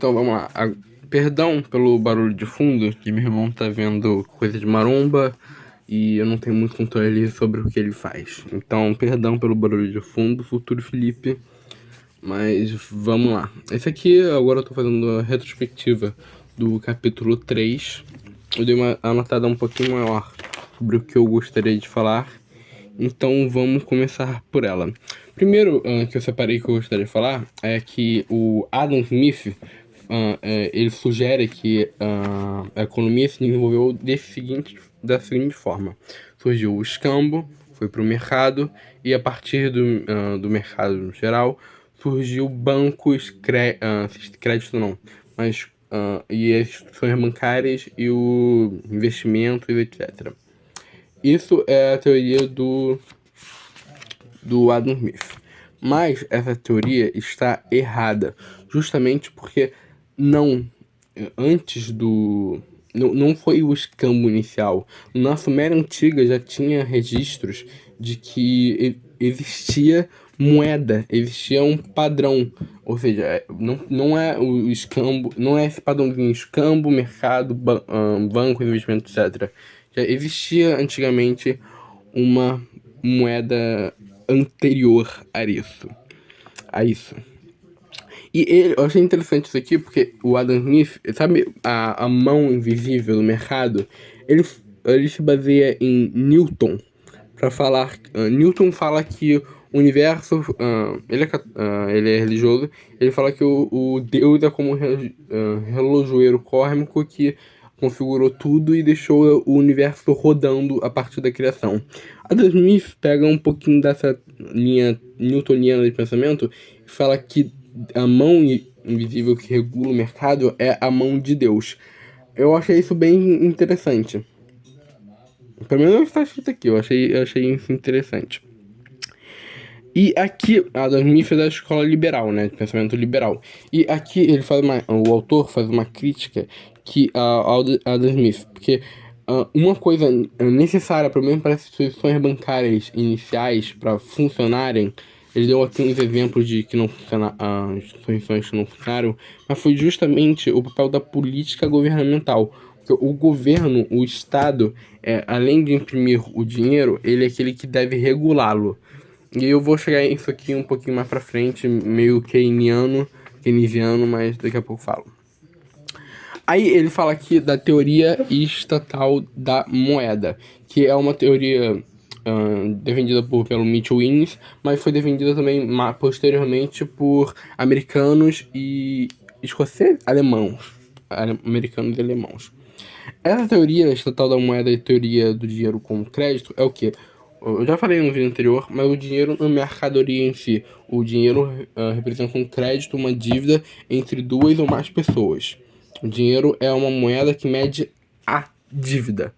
Então vamos lá. Perdão pelo barulho de fundo, que meu irmão tá vendo coisa de maromba e eu não tenho muito controle sobre o que ele faz. Então, perdão pelo barulho de fundo, futuro Felipe. Mas vamos lá. Esse aqui, agora eu tô fazendo a retrospectiva do capítulo 3. Eu dei uma anotada um pouquinho maior sobre o que eu gostaria de falar. Então vamos começar por ela. Primeiro que eu separei que eu gostaria de falar é que o Adam Smith ele sugere que a economia se desenvolveu da seguinte forma. Surgiu o escambo, foi para o mercado, e a partir do mercado no geral, surgiu bancos, crédito não, mas e as instituições bancárias e o investimentos, etc. Isso é a teoria do Adam Smith. Mas essa teoria está errada, justamente porque antes do... Não foi o escambo inicial. Na Suméria Antiga já tinha registros de que existia moeda, existia um padrão. Ou seja, não é o escambo, não é esse padrãozinho, escambo, mercado, banco, investimento, etc. Já existia antigamente uma moeda anterior a isso. E eu achei interessante isso aqui porque o Adam Smith, sabe a mão invisível do mercado? Ele se baseia em Newton para falar. Newton fala que o universo. Ele é religioso. Ele fala que o Deus é como um relojoeiro cósmico que configurou tudo e deixou o universo rodando a partir da criação. Adam Smith pega um pouquinho dessa linha newtoniana de pensamento e fala que a mão invisível que regula o mercado é a mão de Deus. Eu achei isso bem interessante. Pelo menos está escrito aqui, eu achei isso interessante. E aqui, Adam Smith é da escola liberal, né, de pensamento liberal. E aqui o autor faz uma crítica ao Adam Smith, porque uma coisa necessária, pelo menos para as instituições bancárias iniciais, para funcionarem, ele deu aqui uns exemplos de que não funciona, instituições que não funcionaram, mas foi justamente o papel da política governamental. Porque o governo, o Estado, além de imprimir o dinheiro, ele é aquele que deve regulá-lo. E eu vou chegar isso aqui um pouquinho mais pra frente, meio keynesiano, mas daqui a pouco falo. Aí ele fala aqui da teoria estatal da moeda, que é uma teoria defendida pelo Mitchell Innes, mas foi defendida também posteriormente por americanos e escoceses, americanos e alemãos. Essa teoria estatal da moeda e teoria do dinheiro como crédito é o que? Eu já falei no vídeo anterior, mas o dinheiro não é mercadoria em si. O dinheiro representa um crédito, uma dívida entre duas ou mais pessoas. O dinheiro é uma moeda que mede a dívida,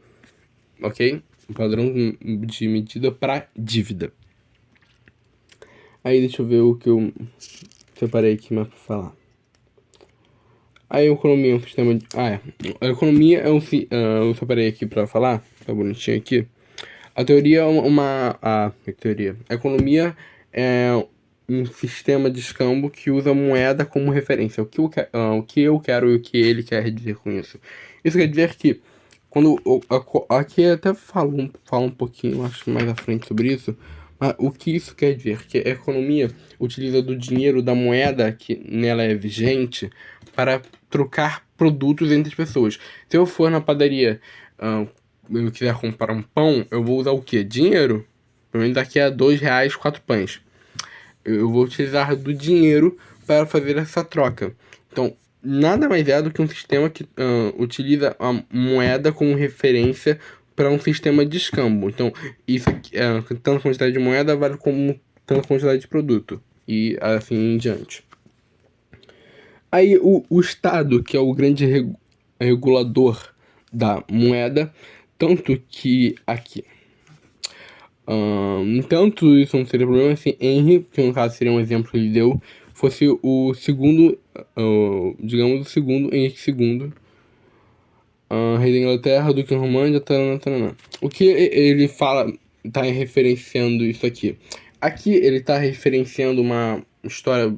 ok? Um padrão de medida para dívida. Aí deixa eu ver o que eu separei aqui mais para falar. A economia é um sistema de... A economia é eu separei aqui para falar, tá bonitinho aqui. A teoria é A economia é um sistema de escambo que usa moeda como referência. O que eu quero e o que ele quer dizer com isso. Isso quer dizer que, aqui até falo um pouquinho, acho mais à frente sobre isso, mas o que isso quer dizer? Que a economia utiliza do dinheiro, da moeda que nela é vigente, para trocar produtos entre as pessoas. Se eu for na padaria... eu quiser comprar um pão, eu vou usar o quê? Dinheiro. Pelo menos daqui a R$2, 4 pães. Eu vou utilizar do dinheiro para fazer essa troca. Então, nada mais é do que um sistema que utiliza a moeda como referência para um sistema de escambo. Então, isso aqui, tanta quantidade de moeda vale como tanta quantidade de produto. E assim em diante. Aí, o Estado, que é o grande regulador da moeda, tanto que aqui. Tanto isso não seria problema se Henry, que no caso seria um exemplo que ele deu, fosse o segundo, digamos, o segundo Henrique II, rei da Inglaterra, duque Romândia, taranã. O que ele fala, tá referenciando isso aqui? Aqui ele tá referenciando história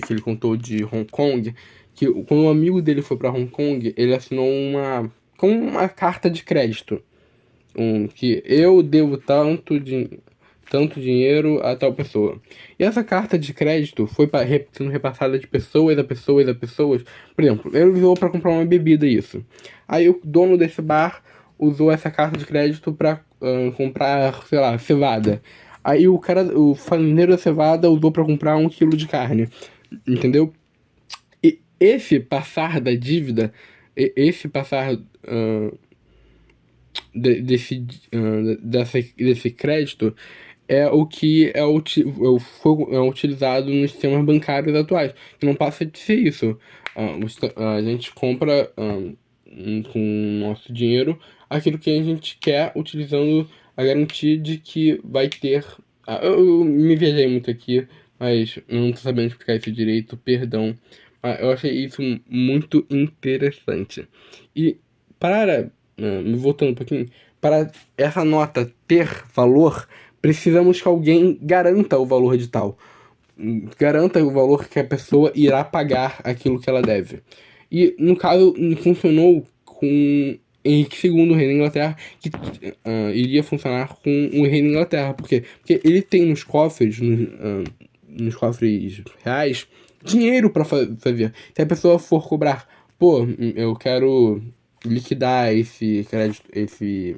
que ele contou de Hong Kong, que quando um amigo dele foi para Hong Kong, ele assinou com uma carta de crédito, que eu devo tanto dinheiro a tal pessoa. E essa carta de crédito foi sendo repassada de pessoas a pessoas a pessoas. Por exemplo, ele usou para comprar uma bebida isso. Aí o dono desse bar usou essa carta de crédito para comprar, sei lá, cevada. Aí o fazendeiro da cevada usou para comprar 1 quilo de carne. Entendeu? E esse passar da dívida, esse passar desse crédito é o que é utilizado nos sistemas bancários atuais, que não passa de ser isso. A gente compra com o nosso dinheiro aquilo que a gente quer, utilizando a garantia de que vai ter. Eu me viajei muito aqui, mas não tô sabendo explicar isso direito, perdão. Mas eu achei isso muito interessante. E para, me voltando um pouquinho, para essa nota ter valor, precisamos que alguém garanta o valor de tal. Garanta o valor que a pessoa irá pagar aquilo que ela deve. E, no caso, funcionou com Henrique II, o rei da Inglaterra, que iria funcionar com o rei da Inglaterra. Por quê? Porque ele tem nos cofres reais, dinheiro para fazer. Se a pessoa for cobrar, pô, eu quero liquidar esse crédito, esse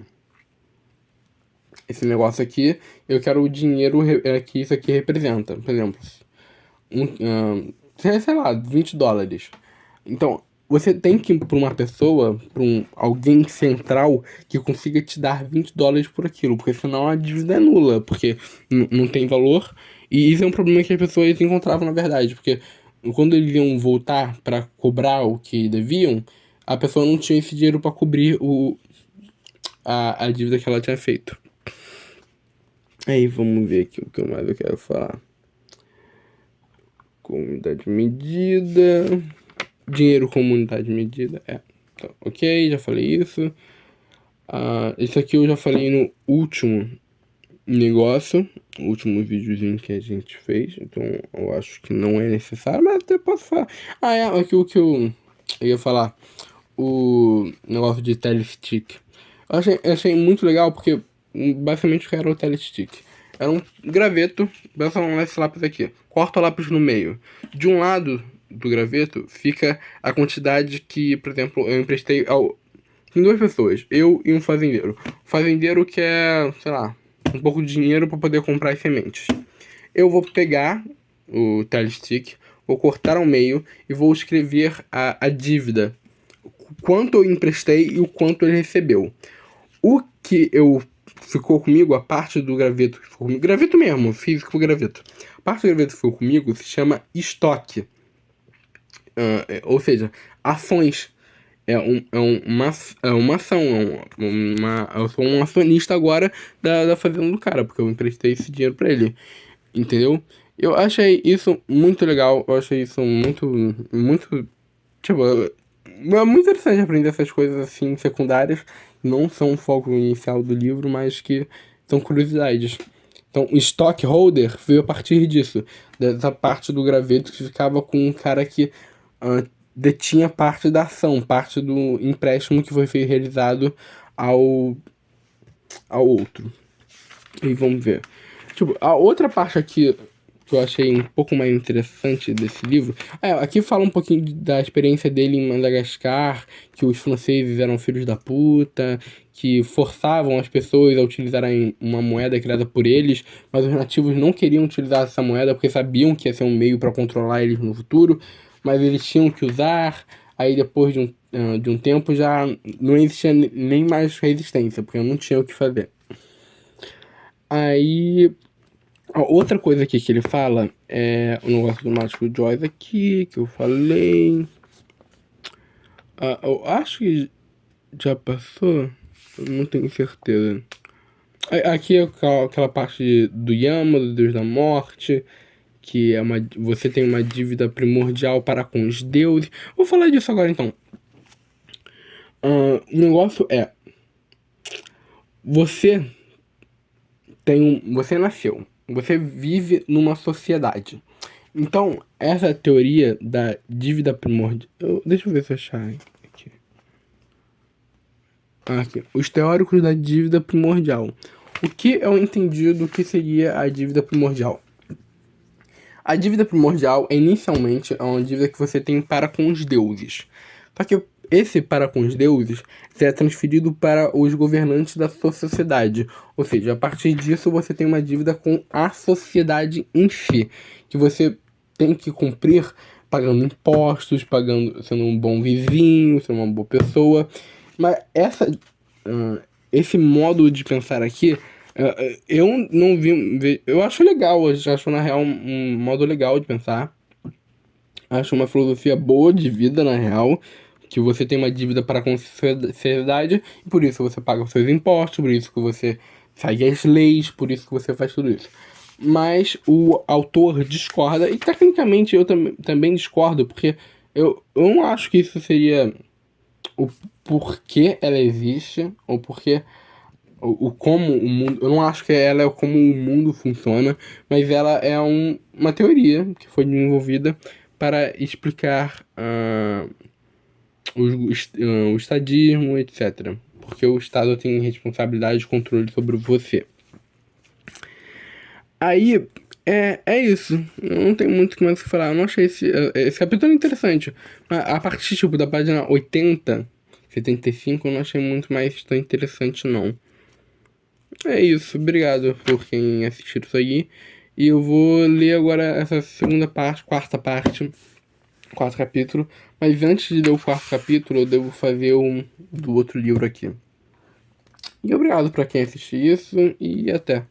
negócio aqui, eu quero o dinheiro que isso aqui representa. Por exemplo, sei lá, US$ 20. Então, você tem que ir para uma pessoa, alguém central que consiga te dar US$ 20 por aquilo, porque senão a dívida é nula, porque não tem valor. E isso é um problema que as pessoas encontravam na verdade, porque quando eles iam voltar para cobrar o que deviam, a pessoa não tinha esse dinheiro para cobrir a dívida que ela tinha feito. Aí vamos ver aqui o que mais eu quero falar. Comunidade medida. Dinheiro com unidade medida. Então, ok, já falei isso. Isso aqui eu já falei no último negócio. O último videozinho que a gente fez. Então eu acho que não é necessário, mas até posso falar. Aqui o que eu ia falar. O negócio de telestick. Eu achei muito legal porque basicamente o que era o telestick. Era um graveto, pensa nesse lápis aqui. Corta o lápis no meio. De um lado do graveto fica a quantidade que, por exemplo, eu emprestei em 2 pessoas, eu e um fazendeiro. O fazendeiro quer, sei lá, um pouco de dinheiro para poder comprar as sementes. Eu vou pegar o telestick, vou cortar ao meio e vou escrever a dívida. Quanto eu emprestei e o quanto ele recebeu. O que ficou comigo, a parte do graveto que ficou comigo, graveto mesmo, físico graveto. A parte do graveto que ficou comigo se chama estoque. Ou seja, ações. Uma ação. Eu sou um acionista agora da fazenda do cara, porque eu emprestei esse dinheiro pra ele. Entendeu? Eu achei isso muito legal. Eu achei isso muito. Tipo, é muito interessante aprender essas coisas assim secundárias. Não são o foco inicial do livro, mas que são curiosidades. Então, o stockholder veio a partir disso, dessa parte do graveto que ficava com um cara que detinha parte da ação, parte do empréstimo que foi realizado ao outro. E vamos ver. Tipo, a outra parte aqui que eu achei um pouco mais interessante desse livro. Aqui fala um pouquinho da experiência dele em Madagascar, que os franceses eram filhos da puta, que forçavam as pessoas a utilizarem uma moeda criada por eles, mas os nativos não queriam utilizar essa moeda porque sabiam que ia ser um meio para controlar eles no futuro, mas eles tinham que usar. Aí depois de um tempo já não existia nem mais resistência, porque não tinha o que fazer. Aí, a outra coisa aqui que ele fala é o negócio do Mágico Joyce aqui, que eu falei. Eu acho que já passou, eu não tenho certeza. Aqui é aquela parte do Yama, do Deus da Morte, que você tem uma dívida primordial para com os deuses. Vou falar disso agora então. O negócio é: você você nasceu, você vive numa sociedade. Então, essa teoria da dívida primordial. Deixa eu ver se eu achar aqui. Aqui. Os teóricos da dívida primordial. O que eu entendi do que seria a dívida primordial? A dívida primordial, inicialmente, é uma dívida que você tem para com os deuses. Só que esse para com os deuses é transferido para os governantes da sua sociedade. Ou seja, a partir disso você tem uma dívida com a sociedade em si, que você tem que cumprir pagando impostos, pagando, sendo um bom vizinho, sendo uma boa pessoa. Mas esse modo de pensar aqui, eu não vi. Eu acho legal, eu acho na real um modo legal de pensar. Acho uma filosofia boa de vida, na real, que você tem uma dívida para com a sociedade, e por isso você paga os seus impostos, por isso que você segue as leis, por isso que você faz tudo isso. Mas o autor discorda, e tecnicamente eu também discordo, porque eu não acho que isso seria o porquê ela existe, ou porquê o como o mundo. Eu não acho que ela é como o mundo funciona, mas ela é uma teoria que foi desenvolvida para explicar o estadismo, etc. Porque o Estado tem responsabilidade e controle sobre você. Aí, é isso. Não tem muito mais o que falar. Eu não achei esse capítulo interessante. A partir, tipo, da página 80, 75, eu não achei muito mais tão interessante, não. É isso. Obrigado por quem assistiu isso aí. E eu vou ler agora essa segunda parte, quarto capítulo. Mas antes de ler o quarto capítulo, eu devo fazer um do outro livro aqui. E obrigado pra quem assistiu isso e até.